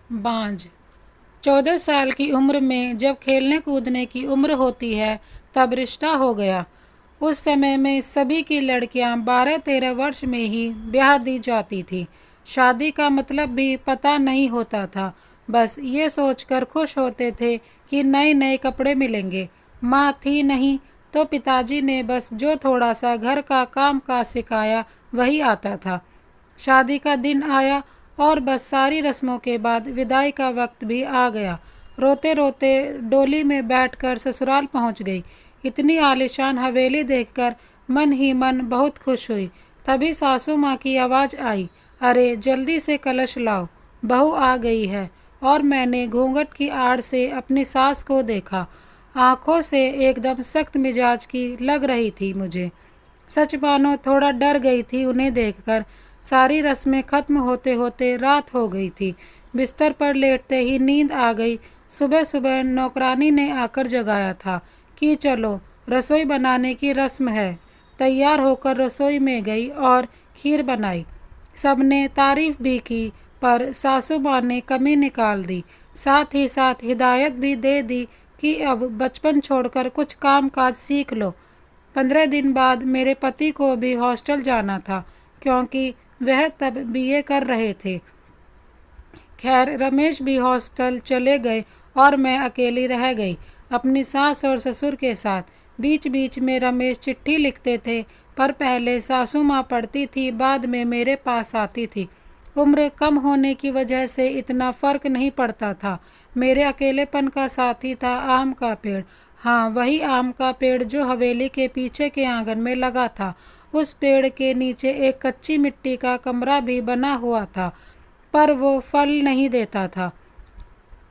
बांझ। 14 साल की उम्र में जब खेलने कूदने की उम्र होती है तब रिश्ता हो गया। उस समय में सभी की लड़कियां 12-13 वर्ष में ही ब्याह दी जाती थी। शादी का मतलब भी पता नहीं होता था। बस ये सोचकर खुश होते थे कि नए नए कपड़े मिलेंगे। माँ थी नहीं तो पिताजी ने बस जो थोड़ा सा घर का काम काज सिखाया वही आता था। शादी का दिन आया और बस सारी रस्मों के बाद विदाई का वक्त भी आ गया। रोते रोते डोली में बैठकर ससुराल पहुंच गई। इतनी आलीशान हवेली देखकर मन ही मन बहुत खुश हुई। तभी सासू माँ की आवाज़ आई, अरे जल्दी से कलश लाओ, बहू आ गई है। और मैंने घूंघट की आड़ से अपनी सास को देखा। आंखों से एकदम सख्त मिजाज की लग रही थी मुझे। सच मानो थोड़ा डर गई थी उन्हें देखकर। सारी रस्में खत्म होते होते रात हो गई थी। बिस्तर पर लेटते ही नींद आ गई। सुबह सुबह नौकरानी ने आकर जगाया था कि चलो रसोई बनाने की रस्म है। तैयार होकर रसोई में गई और खीर बनाई। सबने तारीफ भी की पर सासू माँ ने कमी निकाल दी। साथ ही साथ हिदायत भी दे दी कि अब बचपन छोड़कर कुछ काम काज सीख लो। 15 दिन बाद मेरे पति को भी हॉस्टल जाना था क्योंकि वह तब बीए कर रहे थे। खैर रमेश भी हॉस्टल चले गए और मैं अकेली रह गई अपनी सास और ससुर के साथ। बीच बीच में रमेश चिट्ठी लिखते थे पर पहले सासू माँ पढ़ती थी, बाद में मेरे पास आती थी। उम्र कम होने की वजह से इतना फर्क नहीं पड़ता था। मेरे अकेलेपन का साथी था आम का पेड़। हाँ, वही आम का पेड़ जो हवेली के पीछे के आंगन में लगा था। उस पेड़ के नीचे एक कच्ची मिट्टी का कमरा भी बना हुआ था पर वो फल नहीं देता था।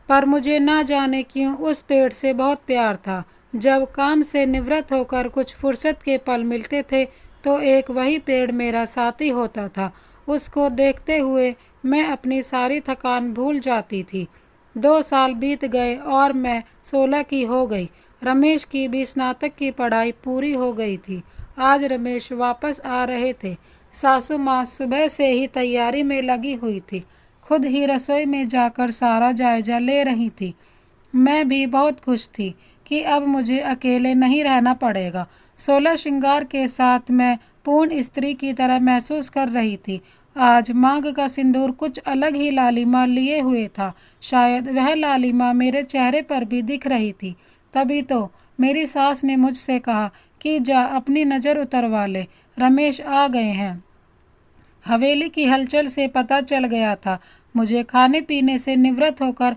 पर मुझे ना जाने क्यों उस पेड़ से बहुत प्यार था। जब काम से निवृत्त होकर कुछ फुर्सत के पल मिलते थे तो एक वही पेड़ मेरा साथी होता था। उसको देखते हुए मैं अपनी सारी थकान भूल जाती थी। 2 साल बीत गए और मैं 16 की हो गई। रमेश की भी स्नातक की पढ़ाई पूरी हो गई थी। आज रमेश वापस आ रहे थे। सासू माँ सुबह से ही तैयारी में लगी हुई थी। खुद ही रसोई में जाकर सारा जायजा ले रही थी। मैं भी बहुत खुश थी कि अब मुझे अकेले नहीं रहना पड़ेगा। 16 श्रृंगार के साथ मैं पूर्ण स्त्री की तरह महसूस कर रही थी। आज मांग का सिंदूर कुछ अलग ही लालिमा लिए हुए था। शायद वह लालिमा मेरे चेहरे पर भी दिख रही थी। तभी तो मेरी सास ने मुझसे कहा कि जा अपनी नज़र उतरवा ले, रमेश आ गए हैं। हवेली की हलचल से पता चल गया था। मुझे खाने पीने से निवृत्त होकर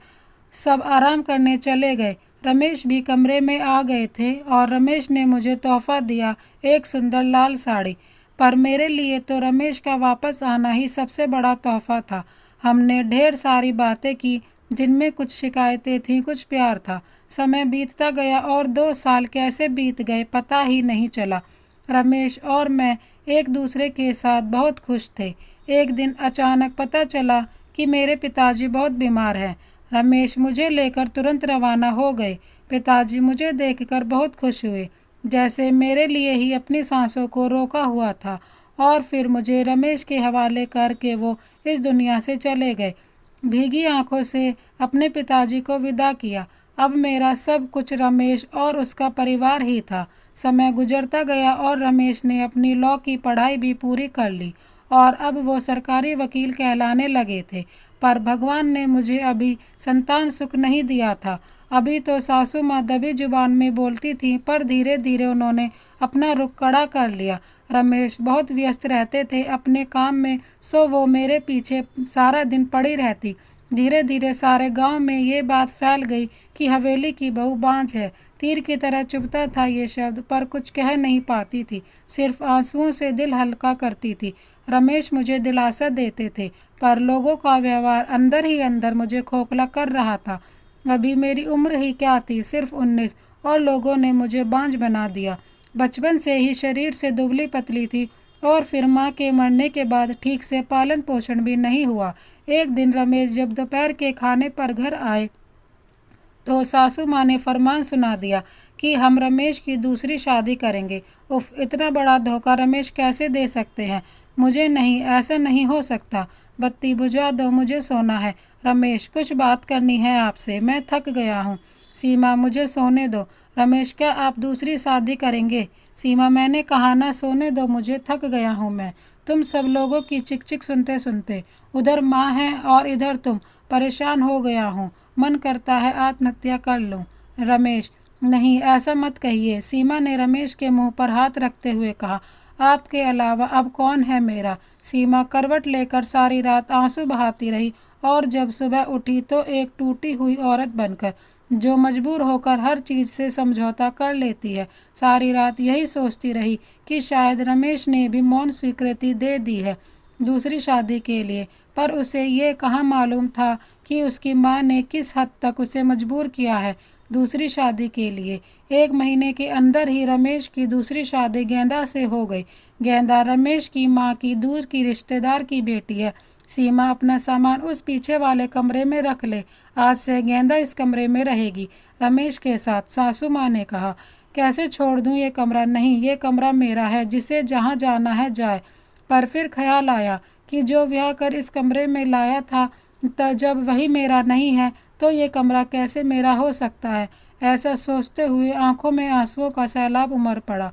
सब आराम करने चले गए। रमेश भी कमरे में आ गए थे और रमेश ने मुझे तोहफा दिया, एक सुंदर लाल साड़ी। पर मेरे लिए तो रमेश का वापस आना ही सबसे बड़ा तोहफा था। हमने ढेर सारी बातें की जिनमें कुछ शिकायतें थीं, कुछ प्यार था। समय बीतता गया और 2 साल कैसे बीत गए पता ही नहीं चला। रमेश और मैं एक दूसरे के साथ बहुत खुश थे। एक दिन अचानक पता चला कि मेरे पिताजी बहुत बीमार हैं। रमेश मुझे लेकर तुरंत रवाना हो गए। पिताजी मुझे देखकर बहुत खुश हुए, जैसे मेरे लिए ही अपनी सांसों को रोका हुआ था। और फिर मुझे रमेश के हवाले करके वो इस दुनिया से चले गए। भीगी आंखों से अपने पिताजी को विदा किया। अब मेरा सब कुछ रमेश और उसका परिवार ही था। समय गुजरता गया और रमेश ने अपनी लॉ की पढ़ाई भी पूरी कर ली और अब वो सरकारी वकील कहलाने लगे थे। पर भगवान ने मुझे अभी संतान सुख नहीं दिया था। अभी तो सासू माँ दबी जुबान में बोलती थी पर धीरे धीरे उन्होंने अपना रुख कड़ा कर लिया। रमेश बहुत व्यस्त रहते थे अपने काम में, सो वो मेरे पीछे सारा दिन पड़ी रहती। धीरे धीरे सारे गांव में ये बात फैल गई कि हवेली की बहू बांझ है। तीर की तरह चुभता था ये शब्द, पर कुछ कह नहीं पाती थी, सिर्फ आंसुओं से दिल हल्का करती थी। रमेश मुझे दिलासा देते थे पर लोगों का व्यवहार अंदर ही अंदर मुझे खोखला कर रहा था। अभी मेरी उम्र ही क्या थी, सिर्फ 19, और लोगों ने मुझे बांझ बना दिया। बचपन से ही शरीर से दुबली पतली थी और फिर माँ के मरने के बाद ठीक से पालन पोषण भी नहीं हुआ। एक दिन रमेश जब दोपहर के खाने पर घर आए तो सासू माँ ने फरमान सुना दिया कि हम रमेश की दूसरी शादी करेंगे। उफ, इतना बड़ा धोखा रमेश कैसे दे सकते हैं? मुझे नहीं, ऐसा नहीं हो सकता। बत्ती बुझा दो, मुझे सोना है। रमेश, कुछ बात करनी है आपसे, मैं थक गया हूँ। सीमा, मुझे सोने दो। रमेश, क्या आप दूसरी शादी करेंगे? सीमा, मैंने कहा ना, सोने दो, मुझे थक गया हूँ मैं। तुम सब लोगों की चिक चिक सुनते सुनते, उधर माँ है और इधर तुम। परेशान हो गया हूँ, मन करता है आत्महत्या कर लूँ। रमेश, नहीं, ऐसा मत कहिए। सीमा ने रमेश के मुंह पर हाथ रखते हुए कहा, आपके अलावा अब कौन है मेरा? सीमा करवट लेकर सारी रात आंसू बहाती रही और जब सुबह उठी तो एक टूटी हुई औरत बनकर, जो मजबूर होकर हर चीज़ से समझौता कर लेती है। सारी रात यही सोचती रही कि शायद रमेश ने भी मौन स्वीकृति दे दी है दूसरी शादी के लिए, पर उसे ये कहाँ मालूम था कि उसकी माँ ने किस हद तक उसे मजबूर किया है दूसरी शादी के लिए। 1 महीने के अंदर ही रमेश की दूसरी शादी गेंदा से हो गई। गेंदा रमेश की माँ की दूर की रिश्तेदार की बेटी है। सीमा, अपना सामान उस पीछे वाले कमरे में रख ले, आज से गेंदा इस कमरे में रहेगी रमेश के साथ। सासू माँ ने कहा, कैसे छोड़ दूँ ये कमरा? नहीं, ये कमरा मेरा है, जिसे जहाँ जाना है जाए। पर फिर ख्याल आया कि जो ब्याह कर इस कमरे में लाया था, जब वही मेरा नहीं है तो ये कमरा कैसे मेरा हो सकता है? ऐसा सोचते हुए आंखों में आंसुओं का सैलाब उमड़ पड़ा।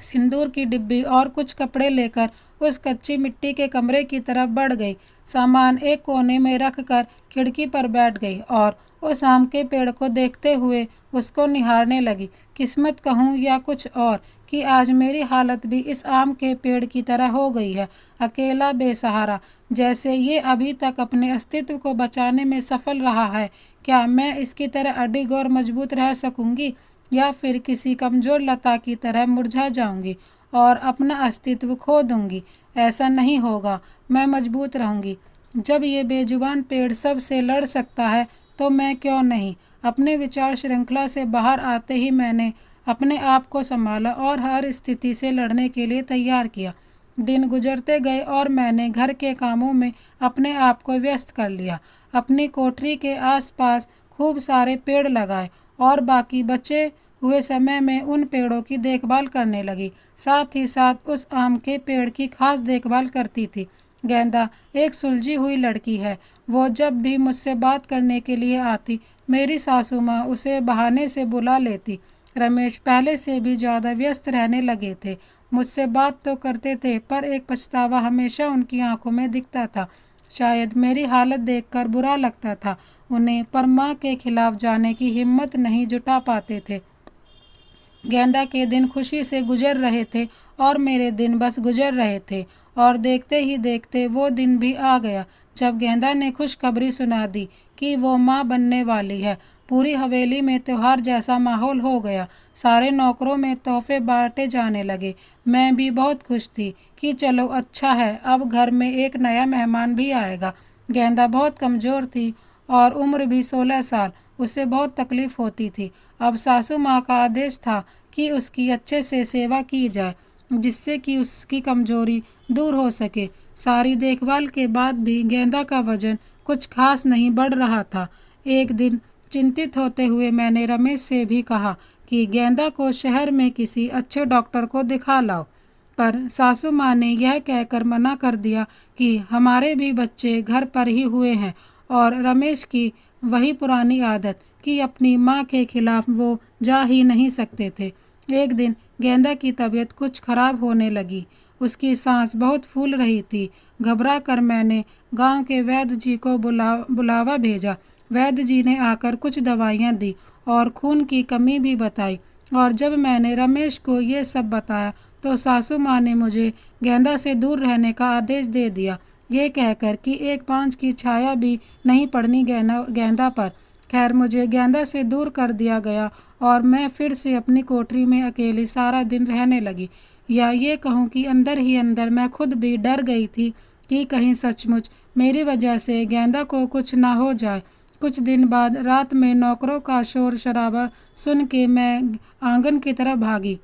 सिंदूर की डिब्बी और कुछ कपड़े लेकर उस कच्ची मिट्टी के कमरे की तरफ बढ़ गई। सामान एक कोने में रखकर खिड़की पर बैठ गई और उस आम के पेड़ को देखते हुए उसको निहारने लगी। किस्मत कहूँ या कुछ और कि आज मेरी हालत भी इस आम के पेड़ की तरह हो गई है, अकेला, बेसहारा। जैसे ये अभी तक अपने अस्तित्व को बचाने में सफल रहा है, क्या मैं इसकी तरह अडिग और मजबूत रह सकूंगी, या फिर किसी कमजोर लता की तरह मुरझा जाऊंगी और अपना अस्तित्व खो दूंगी? ऐसा नहीं होगा, मैं मजबूत रहूंगी। जब ये बेजुबान पेड़ सब से लड़ सकता है तो मैं क्यों नहीं? अपने विचार श्रृंखला से बाहर आते ही मैंने अपने आप को संभाला और हर स्थिति से लड़ने के लिए तैयार किया। दिन गुजरते गए और मैंने घर के कामों में अपने आप को व्यस्त कर लिया। अपनी कोठरी के आसपास खूब सारे पेड़ लगाए और बाकी बचे हुए समय में उन पेड़ों की देखभाल करने लगी। साथ ही साथ उस आम के पेड़ की खास देखभाल करती थी। गेंदा एक सुलझी हुई लड़की है। वो जब भी मुझसे बात करने के लिए आती, मेरी सासू माँ उसे बहाने से बुला लेती। रमेश पहले से भी ज़्यादा व्यस्त रहने लगे थे। मुझसे बात तो करते थे, पर एक पछतावा हमेशा उनकी आंखों में दिखता था। शायद मेरी हालत देखकर बुरा लगता था उन्हें, पर माँ के खिलाफ जाने की हिम्मत नहीं जुटा पाते थे। गेंदा के दिन खुशी से गुजर रहे थे और मेरे दिन बस गुजर रहे थे, और देखते ही देखते वो दिन भी आ गया जब गेंदा ने खुशखबरी सुना दी कि वो माँ बनने वाली है। पूरी हवेली में त्योहार जैसा माहौल हो गया। सारे नौकरों में तोहफे बांटे जाने लगे। मैं भी बहुत खुश थी कि चलो अच्छा है, अब घर में एक नया मेहमान भी आएगा। गेंदा बहुत कमज़ोर थी और उम्र भी 16 साल। उसे बहुत तकलीफ होती थी। अब सासू माँ का आदेश था कि उसकी अच्छे से सेवा की जाए, जिससे कि उसकी कमजोरी दूर हो सके। सारी देखभाल के बाद भी गेंदा का वजन कुछ खास नहीं बढ़ रहा था। एक दिन चिंतित होते हुए मैंने रमेश से भी कहा कि गेंदा को शहर में किसी अच्छे डॉक्टर को दिखा लाओ, पर सासू माँ ने यह कहकर मना कर दिया कि हमारे भी बच्चे घर पर ही हुए हैं, और रमेश की वही पुरानी आदत कि अपनी माँ के खिलाफ वो जा ही नहीं सकते थे। एक दिन गेंदा की तबीयत कुछ खराब होने लगी। उसकी सांस बहुत फूल रही थी। घबरा कर मैंने गांव के वैद्य जी को बुलावा भेजा। वैद्य जी ने आकर कुछ दवाइयाँ दी और खून की कमी भी बताई। और जब मैंने रमेश को ये सब बताया तो सासू माँ ने मुझे गेंदा से दूर रहने का आदेश दे दिया, ये कहकर कि एक पांच की छाया भी नहीं पड़नी गेंदा पर। खैर, मुझे गेंदा से दूर कर दिया गया और मैं फिर से अपनी कोठरी में अकेली सारा दिन रहने लगी। या ये कहूँ कि अंदर ही अंदर मैं खुद भी डर गई थी कि कहीं सचमुच मेरी वजह से गेंदा को कुछ ना हो जाए। कुछ दिन बाद रात में नौकरों का शोर शराबा सुन के मैं आंगन की तरफ भागी।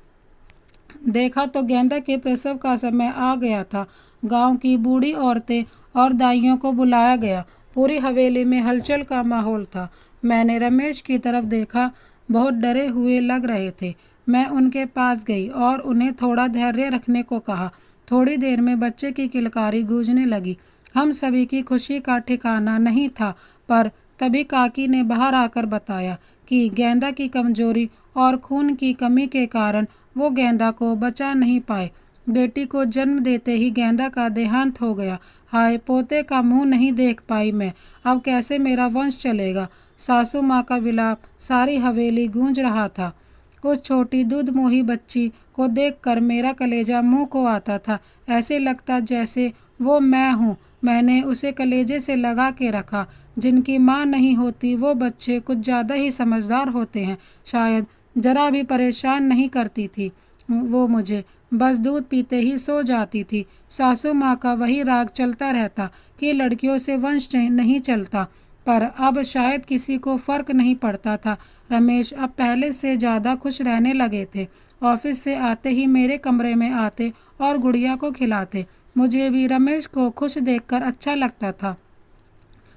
देखा तो गेंदा के प्रसव का समय आ गया था। गांव की बूढ़ी औरतें और दाइयों को बुलाया गया। पूरी हवेली में हलचल का माहौल था। मैंने रमेश की तरफ देखा, बहुत डरे हुए लग रहे थे। मैं उनके पास गई और उन्हें थोड़ा धैर्य रखने को कहा। थोड़ी देर में बच्चे की किलकारी गूंजने लगी। हम सभी की खुशी का ठिकाना नहीं था, पर तभी काकी ने बाहर आकर बताया कि गेंदा की कमजोरी और खून की कमी के कारण वो गेंदा को बचा नहीं पाए। बेटी को जन्म देते ही गेंदा का देहांत हो गया। हाय, पोते का मुंह नहीं देख पाई मैं, अब कैसे मेरा वंश चलेगा। सासू माँ का विलाप सारी हवेली गूंज रहा था। उस छोटी दूध मोही बच्ची को देखकर मेरा कलेजा मुंह को आता था। ऐसे लगता जैसे वो मैं हूँ। मैंने उसे कलेजे से लगा के रखा। जिनकी माँ नहीं होती वो बच्चे कुछ ज़्यादा ही समझदार होते हैं। शायद जरा भी परेशान नहीं करती थी वो मुझे, बस दूध पीते ही सो जाती थी। सासू माँ का वही राग चलता रहता कि लड़कियों से वंश नहीं चलता, पर अब शायद किसी को फर्क नहीं पड़ता था। रमेश अब पहले से ज़्यादा खुश रहने लगे थे। ऑफिस से आते ही मेरे कमरे में आते और गुड़िया को खिलाते। मुझे भी रमेश को खुश देखकर अच्छा लगता था।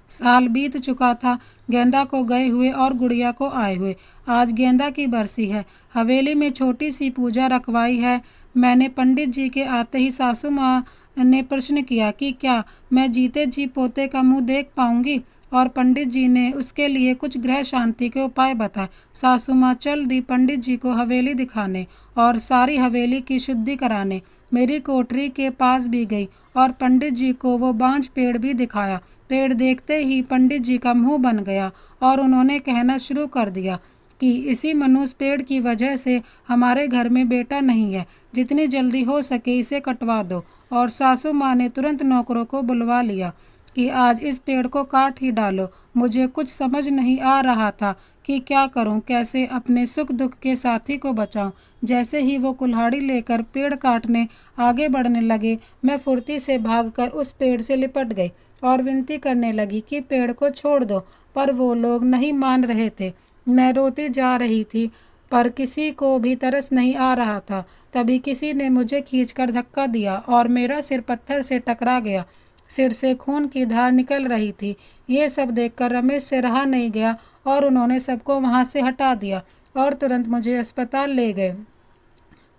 साल बीत चुका था गेंदा को गए हुए और गुड़िया को आए हुए। आज गेंदा की बरसी है। हवेली में छोटी सी पूजा रखवाई है। मैंने पंडित जी के आते ही सासू माँ ने प्रश्न किया कि क्या मैं जीते जी पोते का मुंह देख पाऊंगी, और पंडित जी ने उसके लिए कुछ ग्रह शांति के उपाय बताए। सासू माँ चल दी पंडित जी को हवेली दिखाने और सारी हवेली की शुद्धि कराने। मेरी कोठरी के पास भी गई और पंडित जी को वो बांझ पेड़ भी दिखाया। पेड़ देखते ही पंडित जी का मुंह बन गया और उन्होंने कहना शुरू कर दिया कि इसी मनुष्य पेड़ की वजह से हमारे घर में बेटा नहीं है। जितनी जल्दी हो सके इसे कटवा दो। और सासू माँ ने तुरंत नौकरों को बुलवा लिया कि आज इस पेड़ को काट ही डालो। मुझे कुछ समझ नहीं आ रहा था कि क्या करूं, कैसे अपने सुख दुख के साथी को बचाऊं। जैसे ही वो कुल्हाड़ी लेकर पेड़ काटने आगे बढ़ने लगे, मैं फुर्ती से भागकर उस पेड़ से लिपट गई और विनती करने लगी कि पेड़ को छोड़ दो, पर वो लोग नहीं मान रहे थे। मैं रोती जा रही थी, पर किसी को भी तरस नहीं आ रहा था। तभी किसी ने मुझे खींचकर धक्का दिया और मेरा सिर पत्थर से टकरा गया। सिर से खून की धार निकल रही थी। ये सब देखकर रमेश से रहा नहीं गया और उन्होंने सबको वहाँ से हटा दिया और तुरंत मुझे अस्पताल ले गए।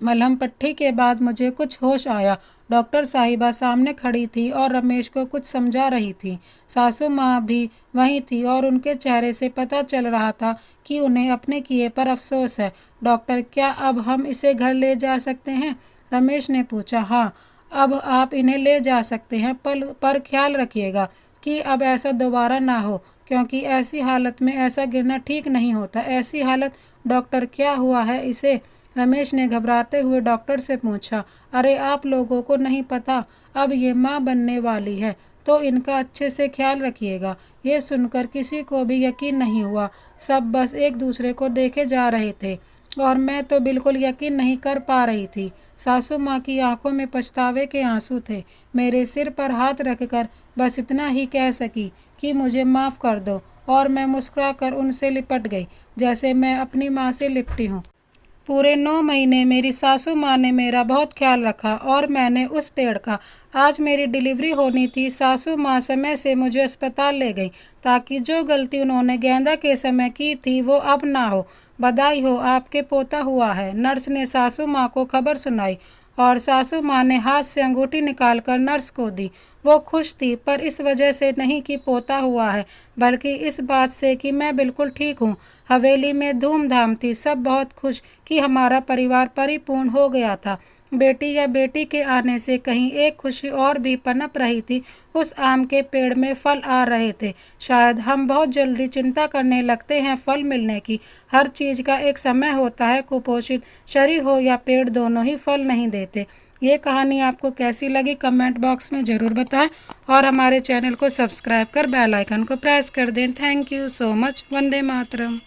मलहम पट्टी के बाद मुझे कुछ होश आया। डॉक्टर साहिबा सामने खड़ी थी और रमेश को कुछ समझा रही थी। सासू माँ भी वहीं थी और उनके चेहरे से पता चल रहा था कि उन्हें अपने किए पर अफसोस है। डॉक्टर, क्या अब हम इसे घर ले जा सकते हैं? रमेश ने पूछा। हाँ, अब आप इन्हें ले जा सकते हैं, पर ख्याल रखिएगा कि अब ऐसा दोबारा ना हो, क्योंकि ऐसी हालत में ऐसा गिरना ठीक नहीं होता। ऐसी हालत? डॉक्टर, क्या हुआ है इसे? रमेश ने घबराते हुए डॉक्टर से पूछा। अरे, आप लोगों को नहीं पता, अब ये माँ बनने वाली है, तो इनका अच्छे से ख्याल रखिएगा। ये सुनकर किसी को भी यकीन नहीं हुआ। सब बस एक दूसरे को देखे जा रहे थे और मैं तो बिल्कुल यकीन नहीं कर पा रही थी। सासू माँ की आंखों में पछतावे के आंसू थे। मेरे सिर पर हाथ रखकर बस इतना ही कह सकी कि मुझे माफ़ कर दो, और मैं मुस्कुराकर उनसे लिपट गई जैसे मैं अपनी माँ से लिपटी हूँ। पूरे 9 महीने मेरी सासू माँ ने मेरा बहुत ख्याल रखा और मैंने उस पेड़ का। आज मेरी डिलीवरी होनी थी। सासू माँ समय से मुझे अस्पताल ले गई ताकि जो गलती उन्होंने गेंदा के समय की थी वो अब ना हो। बधाई हो, आपके पोता हुआ है। नर्स ने सासू माँ को खबर सुनाई और सासू माँ ने हाथ से अंगूठी निकालकर नर्स को दी। वो खुश थी, पर इस वजह से नहीं कि पोता हुआ है, बल्कि इस बात से कि मैं बिल्कुल ठीक हूँ। हवेली में धूमधाम थी। सब बहुत खुश कि हमारा परिवार परिपूर्ण हो गया था। बेटी या बेटी के आने से कहीं एक खुशी और भी पनप रही थी। उस आम के पेड़ में फल आ रहे थे। शायद हम बहुत जल्दी चिंता करने लगते हैं फल मिलने की। हर चीज़ का एक समय होता है। कुपोषित शरीर हो या पेड़, दोनों ही फल नहीं देते। ये कहानी आपको कैसी लगी कमेंट बॉक्स में ज़रूर बताएं और हमारे चैनल को सब्सक्राइब कर बेल आइकन को प्रेस कर दें। Thank you so much. Vande Mataram.